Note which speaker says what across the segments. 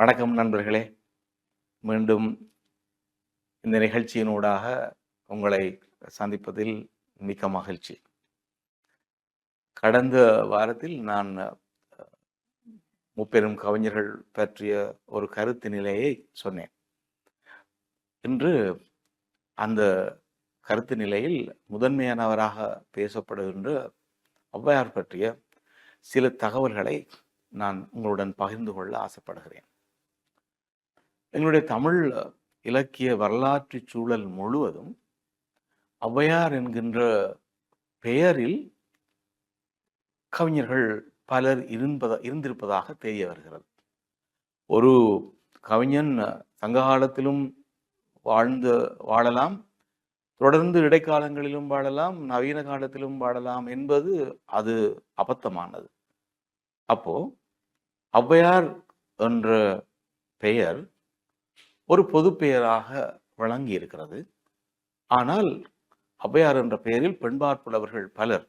Speaker 1: வணக்கம் நண்பர்களே. மீண்டும் இந்த நிகழ்ச்சியினூடாக உங்களை சந்திப்பதில் மிக்க மகிழ்ச்சி. கடந்த வாரத்தில் நான் முப்பெரும் கவிஞர்கள் பற்றிய ஒரு கருத்து நிலையை சொன்னேன். இன்று அந்த கருத்து நிலையில் முதன்மையானவராக பேசப்படுகின்ற ஔவையார் பற்றிய சில தகவல்களை நான் உங்களுடன் பகிர்ந்து கொள்ள ஆசைப்படுகிறேன். எங்களுடைய தமிழ் இலக்கிய வரலாற்று சூழல் முழுவதும் ஔவையார் என்கின்ற பெயரில் கவிஞர்கள் பலர் இருந்திருப்பதாக தெரிய வருகிறது. ஒரு கவிஞன் சங்க காலத்திலும் வாழலாம், தொடர்ந்து இடைக்காலங்களிலும் வாழலாம், நவீன காலத்திலும் வாழலாம் என்பது அது அபத்தமானது. அப்போ ஔவையார் என்ற பெயர் ஒரு பொது பெயராக வழங்கி இருக்கிறது. ஆனால் ஔவையார் என்ற பெயரில் பெண்பாற்புலவர்கள் பலர்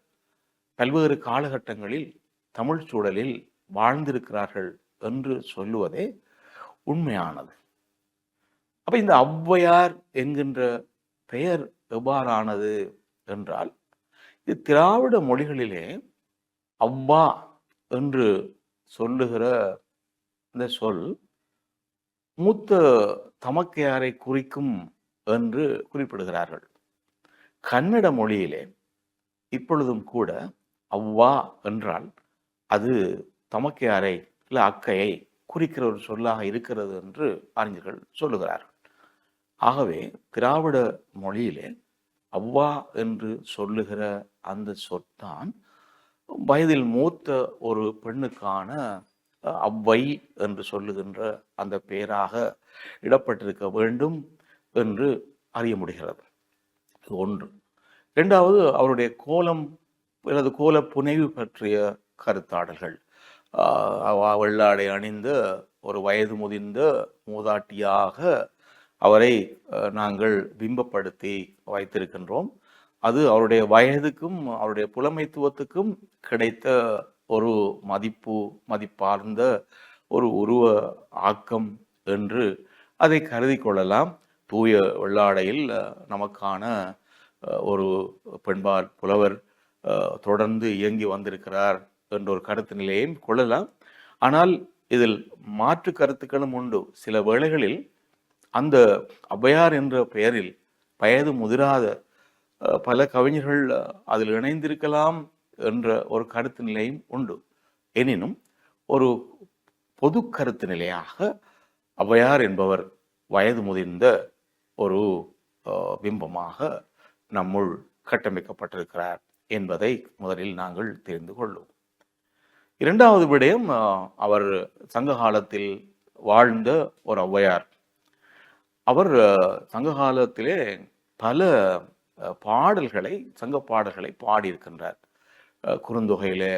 Speaker 1: பல்வேறு காலகட்டங்களில் தமிழ் சூழலில் வாழ்ந்திருக்கிறார்கள் என்று சொல்லுவதே உண்மையானது. அப்ப இந்த ஔவையார் என்கின்ற பெயர் எவ்வாறானது என்றால், இது திராவிட மொழிகளிலே அவ்வா என்று சொல்லுகிற இந்த சொல் மூத்த தமக்கையாரை குறிக்கும் என்று குறிப்பிடுகிறார்கள். கன்னட மொழியிலே இப்பொழுதும் கூட அவ்வா என்றால் அது தமக்கையாரை இல்லை அக்கையை குறிக்கிற ஒரு சொல்லாக இருக்கிறது என்று அறிஞர்கள் சொல்லுகிறார்கள். ஆகவே திராவிட மொழியிலே அவ்வா என்று சொல்லுகிற அந்த சொற்தான் வயதில் மூத்த ஒரு பெண்ணுக்கான அவ்வை என்று சொல்லுகின்ற அந்த பெயராக இடப்பட்டிருக்க வேண்டும் என்று அறிய முடிகிறது. ஒன்று. இரண்டாவது, அவருடைய கோலம் அல்லது கோல புனைவு பற்றிய கருத்தாடல்கள். வெள்ளாடை அணிந்த ஒரு வயது முதிர்ந்த மூதாட்டியாக அவரை நாங்கள் பிம்பப்படுத்தி வைத்திருக்கின்றோம். அது அவருடைய வயதுக்கும் அவருடைய புலமைத்துவத்துக்கும் கிடைத்த ஒரு மதிப்பார்ந்த ஒரு உருவ ஆக்கம் என்று அதை கருதி கொள்ளலாம். தூய வெள்ளாடையில் நமக்கான ஒரு பெண்பால் புலவர் தொடர்ந்து இயங்கி வந்திருக்கிறார் என்ற ஒரு கருத்து நிலையையும் கொள்ளலாம். ஆனால் இதில் மாற்று கருத்துக்களும் உண்டு. சில வேளைகளில் அந்த ஔவையார் என்ற பெயரில் வயது முதிராத பல கவிஞர்கள் அதில் இணைந்திருக்கலாம் என்ற ஒரு கருத்து நிலையும் உண்டு. எனினும் ஒரு பொது கருத்து நிலையாக ஔவையார் என்பவர் வயது முதிர்ந்த ஒரு பிம்பமாக நம்முள் கட்டமைக்கப்பட்டிருக்கிறார் என்பதை முதலில் நாங்கள் தெரிந்து கொள்ளும். இரண்டாவது விடயம், அவர் சங்க காலத்தில் வாழ்ந்த ஒரு ஔவையார். அவர் சங்க காலத்திலே பல பாடல்களை சங்க பாடல்களை பாடியிருக்கின்றார். குறுந்தொகையிலே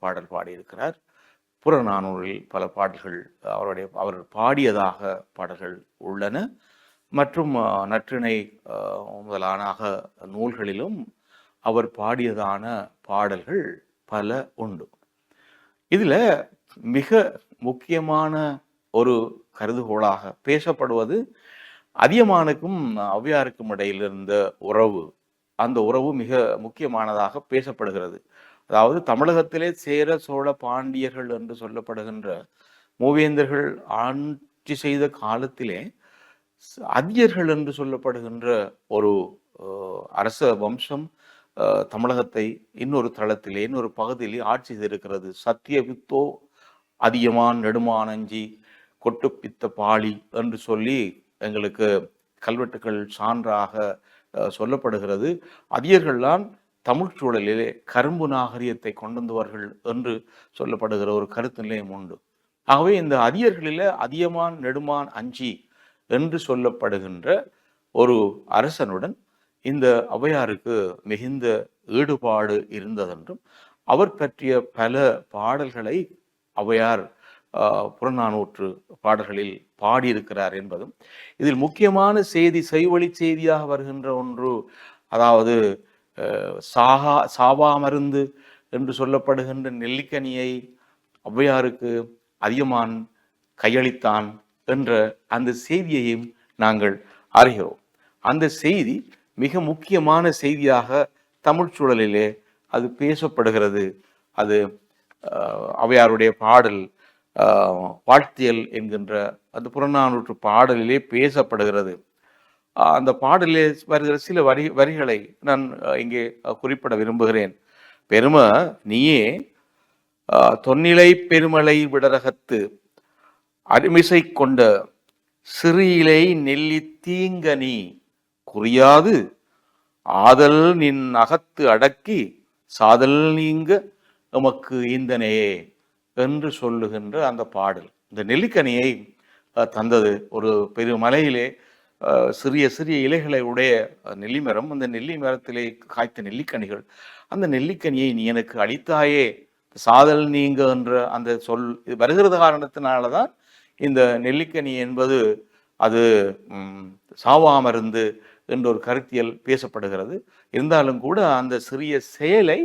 Speaker 1: பாடல் பாடியிருக்கிறார். புறநானூறில் பல பாடல்கள் அவர் பாடியதாக பாடல்கள் உள்ளன. மற்றும் நற்றிணை முதலான நூல்களிலும் அவர் பாடியதான பாடல்கள் பல உண்டு. இதில் மிக முக்கியமான ஒரு கருதுகோளாக பேசப்படுவது அதியமானுக்கும் ஔவையாருக்கும் இடையில் இருந்த உறவு. அந்த உறவு மிக முக்கியமானதாக பேசப்படுகிறது. அதாவது தமிழகத்திலே சேர சோழ பாண்டியர்கள் என்று சொல்லப்படுகின்ற மூவேந்தர்கள் ஆட்சி செய்த காலத்திலே அதியர்கள் என்று சொல்லப்படுகின்ற ஒரு அரச வம்சம் தமிழகத்தை இன்னொரு தளத்திலே இன்னொரு பகுதியிலே ஆட்சி செய்திருக்கிறது. சத்தியவித்தோ அதியமான் நெடுமானஞ்சி கொட்டுப்பித்த பாளி என்று சொல்லி எங்களுக்கு கல்வெட்டுக்கள் சான்றாக சொல்லப்படுகிறது. அதியர்கள்தான் தமிழ் சூழலிலே கரும்பு நாகரிகத்தை கொண்டவர்கள் என்று சொல்லப்படுகிற ஒரு கருத்து நிலையம் உண்டு. ஆகவே இந்த அதியர்களில் அதியமான் நெடுமான் அஞ்சி என்று சொல்லப்படுகின்ற ஒரு அரசனுடன் இந்த ஔவையாருக்கு மிகுந்த ஈடுபாடு இருந்ததென்றும் அவர் பற்றிய பல பாடல்களை ஔவையார் புறநானூற்று பாடல்களில் பாடியிருக்கிறார் என்பதும் இதில் முக்கியமான செய்தி, செய்வழி செய்தியாக வருகின்ற ஒன்று. அதாவது சாவா மருந்து என்று சொல்லப்படுகின்ற நெல்லிக்கனியை ஔவையாருக்கு அதியமான் கையளித்தான் என்ற அந்த செய்தியையும் நாங்கள் அறிகிறோம். அந்த செய்தி மிக முக்கியமான செய்தியாக தமிழ் சூழலிலே அது பேசப்படுகிறது. அது அவையாருடைய பாடல் வாழ்த்தியல் என்கின்ற அந்த புறநானூற்று பாடலிலே பேசப்படுகிறது. அந்த பாடலிலே வருகிற சில வரிகளை நான் இங்கே குறிப்பிட விரும்புகிறேன். பெரும நீயே தொன்னிலை பெருமலை விடரகத்து அருமிசை கொண்ட சிறியிலை நெல்லி தீங்கனி குறியாது ஆதல் நின் அகத்து அடக்கி சாதல் நீங்க எமக்கு ஈந்தனையே என்று சொல்லுகின்ற அந்த பாடல். இந்த நெல்லிக்கனியை தந்தது ஒரு பெரு மலையிலே சிறிய சிறிய இலைகளை உடைய நெல்லிமரம். அந்த நெல்லி மரத்திலே காய்த்த நெல்லிக்கனிகள். அந்த நெல்லிக்கனியை நீ எனக்கு அளித்தாயே சாதல் நீங்க என்ற அந்த சொல் இது வருகிறது காரணத்தினாலதான் இந்த நெல்லிக்கனி என்பது அது சாவாமருந்து என்ற ஒரு கருத்தியல் பேசப்படுகிறது. இருந்தாலும் கூட அந்த சிறிய செயலை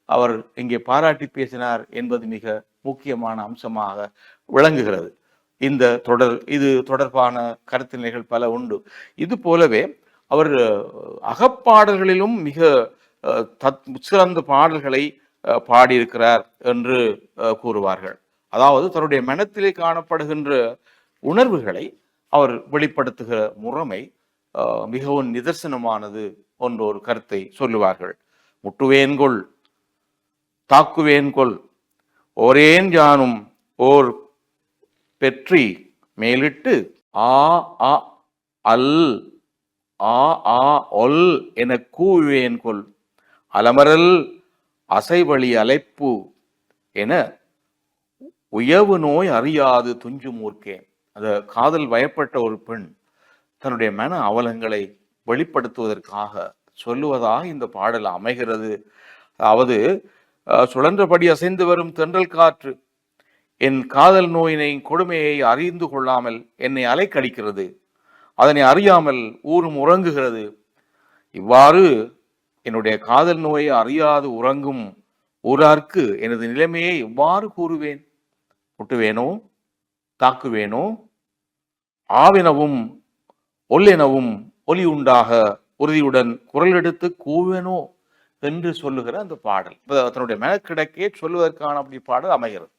Speaker 1: அவர் இங்கே பாராட்டி பேசினார் என்பது மிக முக்கியமான அம்சமாக விளங்குகிறது. இந்த இது தொடர்பான கருத்தினைகள் பல உண்டு. இது போலவே அவர் அகப்பாடல்களிலும் மிக சிறந்த பாடல்களை பாடியிருக்கிறார் என்று கூறுவார்கள். அதாவது தன்னுடைய மனத்திலே காணப்படுகின்ற உணர்வுகளை அவர் வெளிப்படுத்துகிற முறைமை மிகவும் நிதர்சனமானது என்ற ஒரு கருத்தை சொல்லுவார்கள். முட்டுவேன்கொள் தாக்குவேன்கொள் ஓரேன் யானும் ஓர் பெற்றி மேலிட்டு ஆ அ அல் ஆ ஆ ஒல் என கூவேன்கொள் அலமரல் அசைவழி அலைப்பு என உயவு நோய் அறியாது துஞ்சுமூர்க்கே. அந்த காதல் வயப்பட்ட ஒரு பெண் தன்னுடைய மன அவலங்களை வெளிப்படுத்துவதற்காக சொல்லுவதாக இந்த பாடல் அமைகிறது. அதாவது சுழன்றபடி அசைந்து வரும் தென்றல் காற்று என் காதல் நோயினை கொடுமையை அறிந்து கொள்ளாமல் என்னை அலைக்கடிக்கிறது, அதனை அறியாமல் ஊரும் உறங்குகிறது. இவ்வாறு என்னுடைய காதல் நோயை அறியாது உறங்கும் ஊரார்க்கு எனது நிலைமையை எவ்வாறு கூறுவேன்? முட்டுவேனோ தாக்குவேனோ ஆவெனவும் ஒல்லெனவும் ஒலி உண்டாக உறுதியுடன் குரல் எடுத்து கூவேனோ என்று சொல்லுகிற அந்த பாடல் தன்னுடைய மனக்கிடக்கே சொல்லுவதற்கான அப்படி பாடல் அமைகிறது.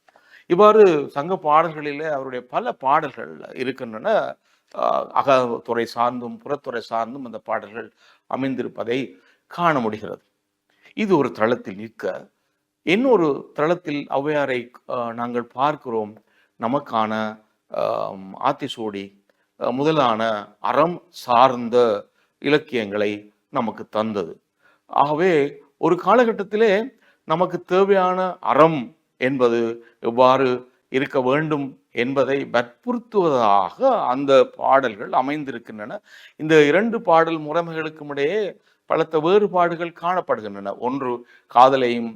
Speaker 1: இவ்வாறு சங்க பாடல்களிலே அவருடைய பல பாடல்கள் இருக்கின்றன. அகத்துறை சார்ந்தும் புறத்துறை சார்ந்தும் அந்த பாடல்கள் அமைந்திருப்பதை காண முடிகிறது. இது ஒரு தளத்தில் நிற்க, இன்னொரு தளத்தில் ஔவையாரை நாங்கள் பார்க்கிறோம். நமக்கான ஆத்திசூடி முதலான அறம் சார்ந்த இலக்கியங்களை நமக்கு தந்தது. ஆகவே ஒரு காலகட்டத்திலே நமக்கு தேவையான அறம் என்பது எவ்வாறு இருக்க வேண்டும் என்பதை வற்புறுத்துவதாக அந்த பாடல்கள் அமைந்திருக்கின்றன. இந்த இரண்டு பாடல் முறைமைகளுக்கும் இடையே பலத்த வேறுபாடுகள் காணப்படுகின்றன. ஒன்று காதலையும்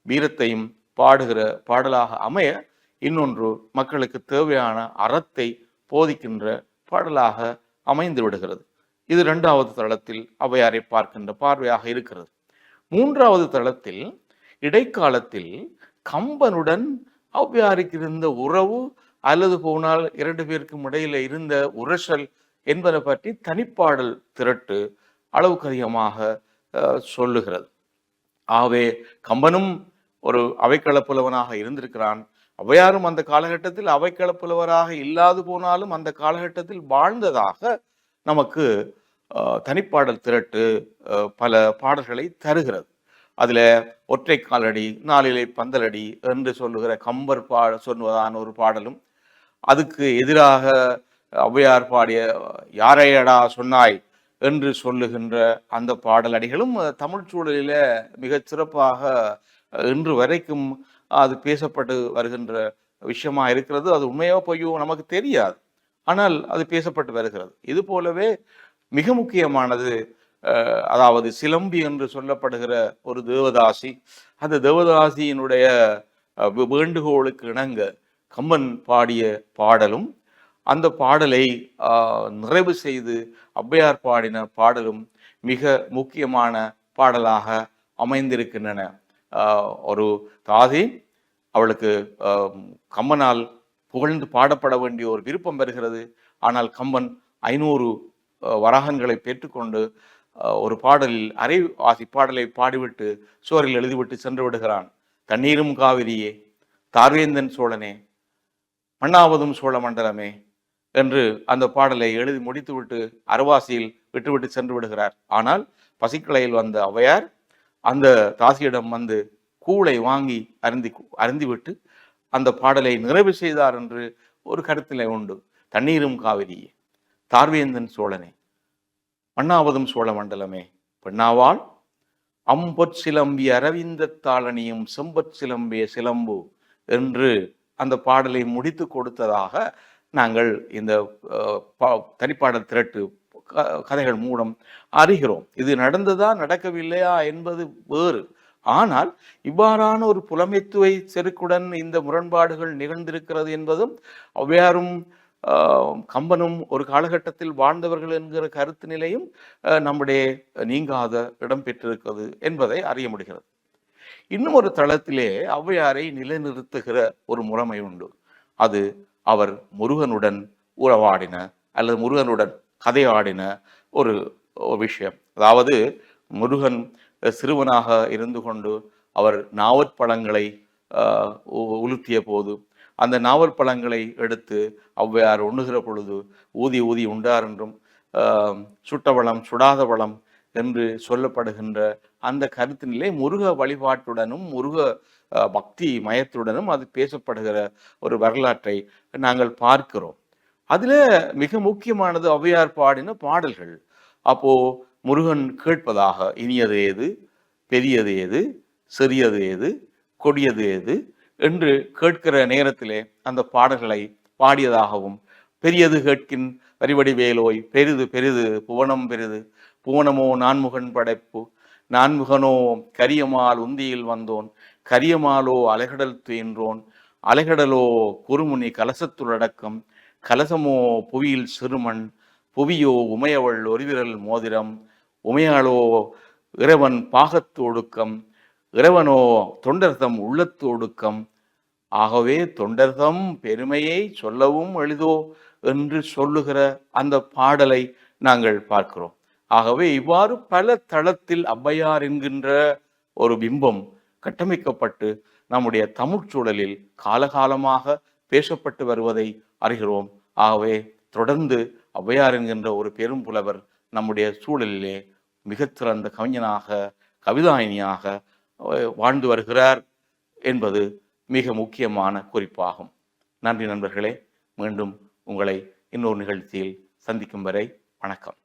Speaker 1: வீரத்தையும் பாடுகிற பாடலாக அமைய, இன்னொன்று மக்களுக்கு தேவையான அறத்தை போதிக்கின்ற பாடலாக அமைந்து விடுகிறது. இது இரண்டாவது தளத்தில் ஔவையாரை பார்க்கின்ற பார்வையாக இருக்கிறது. மூன்றாவது தளத்தில் இடைக்காலத்தில் கம்பனுடன் ஔவையாருக்கு இருந்த உறவு அல்லது போனால் இரண்டு பேருக்கும் இடையில இருந்த உரசல் என்பதை பற்றி தனிப்பாடல் திரட்டு அளவுக்கு அதிகமாக சொல்லுகிறது. ஆகவே கம்பனும் ஒரு அவைக்களப்புலவனாக இருந்திருக்கிறான். ஔவையாரும் அந்த காலகட்டத்தில் அவைக்களப்புலவராக இல்லாது போனாலும் அந்த காலகட்டத்தில் வாழ்ந்ததாக நமக்கு தனிப்பாடல் திரட்டு பல பாடல்களை தருகிறது. அதுல ஒற்றை காலடி நாலிலை பந்தலடி என்று சொல்லுகிற கம்பர் சொல்லுவதான ஒரு பாடலும், அதுக்கு எதிராக ஔவையார் பாடிய யாரையடா சொன்னாய் என்று சொல்லுகின்ற அந்த பாடல் அடிகளும் தமிழ் சூழலில மிகச் சிறப்பாக இன்று வரைக்கும் அது பேசப்பட்டு வருகின்ற விஷயமா இருக்கிறது. அது உண்மையோ பொய்யோ நமக்கு தெரியாது, ஆனால் அது பேசப்பட்டு வருகிறது. இது போலவே மிக முக்கியமானது, அதாவது சிலம்பி என்று சொல்லப்படுகிற ஒரு தேவதாசி, அந்த தேவதாசியினுடைய வேண்டுகோளுக்கு இணங்க கம்பன் பாடிய பாடலும், அந்த பாடலை நிறைவு செய்து ஔவையார் பாடின பாடலும் மிக முக்கியமான பாடலாக அமைந்திருக்கின்றன. ஒரு தாதி அவளுக்கு கம்பனால் புகழ்ந்து பாடப்பட வேண்டிய ஒரு விருப்பம் வருகிறது. ஆனால் கம்பன் 500 வராகங்களை பெற்றுக்கொண்டு ஒரு பாடலில் அரைவாசி பாடலை பாடிவிட்டு சுவரில் எழுதிவிட்டு சென்று விடுகிறான். தண்ணீரும் காவிரியே, தார்வேந்தன் சோழனே, மண்ணாவதும் சோழ மண்டலமே என்று அந்த பாடலை எழுதி முடித்துவிட்டு அரைவாசியில் விட்டுவிட்டு சென்று விடுகிறார். ஆனால் பசிக்கலையில் வந்த ஔவையார் அந்த தாசியிடம் வந்து கூளை வாங்கி அருந்திவிட்டு அந்த பாடலை நிறைவு செய்தார் என்று ஒரு கருத்திலே உண்டு. தண்ணீரும் காவிரியே, தார்வேந்தன் சோழனே, மண்ணாவதும் சோழ மண்டலமே, பெண்ணாவாள் அம்பொற் சிலம்பி அரவிந்த தாளணியும் செம்பொற் சிலம்பிய சிலம்பு என்று அந்த பாடலை முடித்து கொடுத்ததாக நாங்கள் இந்த தனிப்பாடல் திரட்டு கதைகள் மூலம் அறிகிறோம். இது நடந்ததா நடக்கவில்லையா என்பது வேறு. ஆனால் இவ்வாறான ஒரு புலமைத்துவை செருக்குடன் இந்த முரண்பாடுகள் நிகழ்ந்திருக்கிறது என்பதும் ஔவையாரும் கம்பனும் ஒரு காலகட்டத்தில் வாழ்ந்தவர்கள் என்கிற கருத்து நிலையும் நம்முடைய நீங்காத இடம் பெற்றிருக்கிறது என்பதை அறிய முடிகிறது. இன்னும் ஒரு தளத்திலே ஔவையாரை நிலைநிறுத்துகிற ஒரு முறைமை உண்டு. அது அவர் முருகனுடன் உறவாடின அல்லது முருகனுடன் கதையாடின ஒரு விஷயம். அதாவது முருகன் சிறுவனாக இருந்து கொண்டு அவர் நாவற்பழங்களை உலுத்திய போது அந்த நாவல் பழங்களை எடுத்து ஔவையார் உண்ணுகிற பொழுது ஊதி ஊதி உண்டார் என்றும் சுட்டவளம் சுடாத வளம் என்று சொல்லப்படுகின்ற அந்த கருத்தினிலே முருக வழிபாட்டுடனும் முருக பக்தி மயத்துடனும் அது பேசப்படுகிற ஒரு வரலாற்றை நாங்கள் பார்க்கிறோம். அதுல மிக முக்கியமானது ஔவையார் பாடின பாடல்கள். அப்போ முருகன் கேட்பதாக இனியது ஏது, பெரியது ஏது, சிறியது ஏது, கொடியது ஏது என்று கேட்கிற நேரத்திலே அந்த பாடல்களை பாடியதாகவும், பெரியது கேட்கின் வரிவடி வேலோய், பெரிது பெரிது புவனம் பெரிது, புவனமோ நான்முகன் படைப்பு, நான்முகனோ கரியமால் உந்தியில் வந்தோன், கரியமாலோ அலைகடல் துயின்றோன், அலைகடலோ குறுமுனி கலசத்துள்ளடக்கம், கலசமோ புவியில் சிறுமண், புவியோ உமையவள் ஒருவிரல் மோதிரம், உமையாளோ இறைவன் பாகத்து ஒடுக்கம், இறைவனோ தொண்டர்தம் உள்ளத்து ஒடுக்கம், ஆகவே தொண்டர்தம் பெருமையை சொல்லவும் எளிதோ என்று சொல்லுகிற அந்த பாடலை நாங்கள் பார்க்கிறோம். ஆகவே இவ்வாறு பல தளத்தில் ஔவையார் என்கின்ற ஒரு பிம்பம் கட்டமைக்கப்பட்டு நம்முடைய தமிழ்ச்சூழலில் காலகாலமாக பேசப்பட்டு வருவதை அறிகிறோம். ஆகவே தொடர்ந்து ஔவையார் என்கின்ற ஒரு பெரும் புலவர் நம்முடைய சூழலிலே மிகச்சிறந்த கவிஞனாக கவிதாயினியாக வாழ்ந்து வருகிறார் என்பது மிக முக்கியமான குறிப்பாகும். நன்றி நண்பர்களே. மீண்டும் உங்களை இன்னொரு நிகழ்ச்சியில் சந்திக்கும் வரை வணக்கம்.